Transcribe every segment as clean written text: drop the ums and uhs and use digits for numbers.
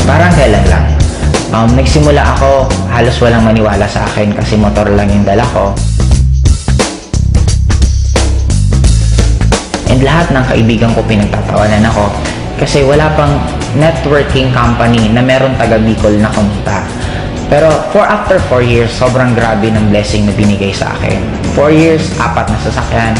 Parang kailan lang. Nagsimula ako, halos walang maniwala sa akin kasi motor lang yung dala ko. And lahat ng kaibigan ko pinagtatawanan ako kasi wala pang networking company na meron taga Bicol na kumita. Pero after 4 years, sobrang grabe ng blessing na binigay sa akin. 4 years, 4 na sasakyan.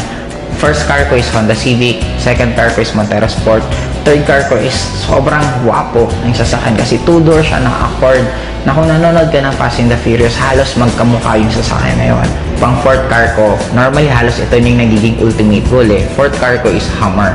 First car ko is Honda Civic, second car ko is Montero Sport, third car ko is sobrang guwapo ng sasakyan kasi 2-door siya na Accord na kung nanonood ka ng Fast and the Furious, halos magkamukha yung sasakyan na yun. Pang fourth car ko, normally halos ito yung nagiging ultimate goal eh. Fourth car ko is Hummer.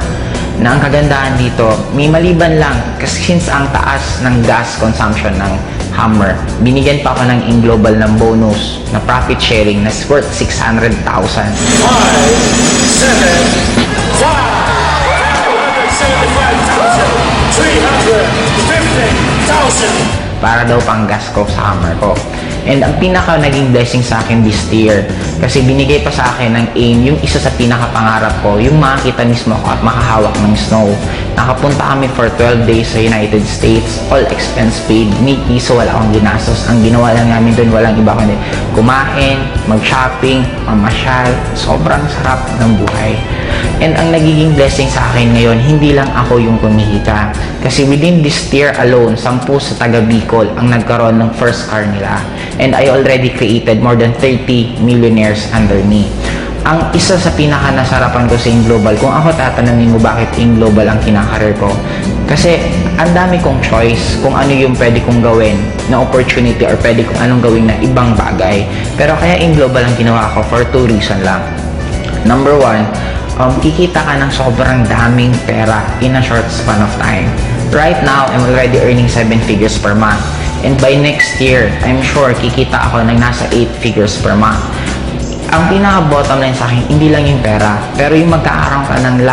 Na ang kagandahan dito, may maliban lang kasi since ang taas ng gas consumption ng Hummer, binigyan pa ako ng in-global ng bonus na profit sharing na worth 600,000. 350,000 para daw pang gas ko sa Hummer ko. And ang pinaka naging blessing sa akin this year, kasi binigay pa sa akin ng AIM yung isa sa pinakapangarap ko, yung makakita mismo ko at makahawak ng snow. Nakapunta kami for 12 days sa United States, all expense paid, ni piso wala akong ginastos. Ang ginawa lang namin doon, walang iba kundi kumain, mag-shopping, mamasyal, sobrang sarap ng buhay. And ang nagiging blessing sa akin ngayon, hindi lang ako yung kumikita. Kasi within this year alone, 10 sa taga Bicol ang nagkaroon ng first car nila. And I already created more than 30 millionaires under me. Ang isa sa pinaka-nasarapan ko sa AIM Global, kung ako tatanungin mo bakit AIM Global ang kinakareer ko, kasi ang dami kong choice kung ano yung pwede kong gawin na opportunity or pwede kong anong gawin na ibang bagay. Pero kaya AIM Global ang ginawa ko for 2 reasons lang. Number 1, kikita ka ng sobrang daming pera in a short span of time. Right now, I'm already earning 7 figures per month. And by next year, I'm sure kikita ako ng nasa 8 figures per month. Ang pinaka-bottom line sa akin, hindi lang yung pera, pero yung magkakaroon ka ng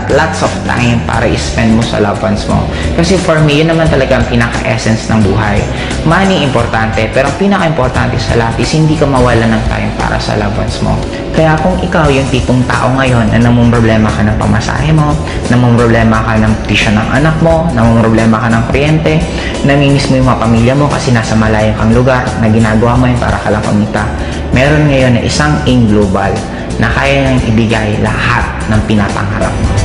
lots of time para i-spend mo sa loved ones mo. Kasi for me, yun naman talaga ang pinaka-essence ng buhay. Money, importante, pero ang pinaka-importante sa lahat is hindi ka mawala ng time para sa loved ones mo. Kaya kung ikaw yung tipong tao ngayon na namumroblema ka ng pamasahe mo, namumroblema ka ng tuition ng anak mo, namumroblema ka ng kuryente, namimiss mo yung mga pamilya mo kasi nasa malayong kang lugar na ginagawa mo yun para ka lang kumita, meron ngayon na isang AIM Global na kaya nang ibigay lahat ng pinapangarap mo.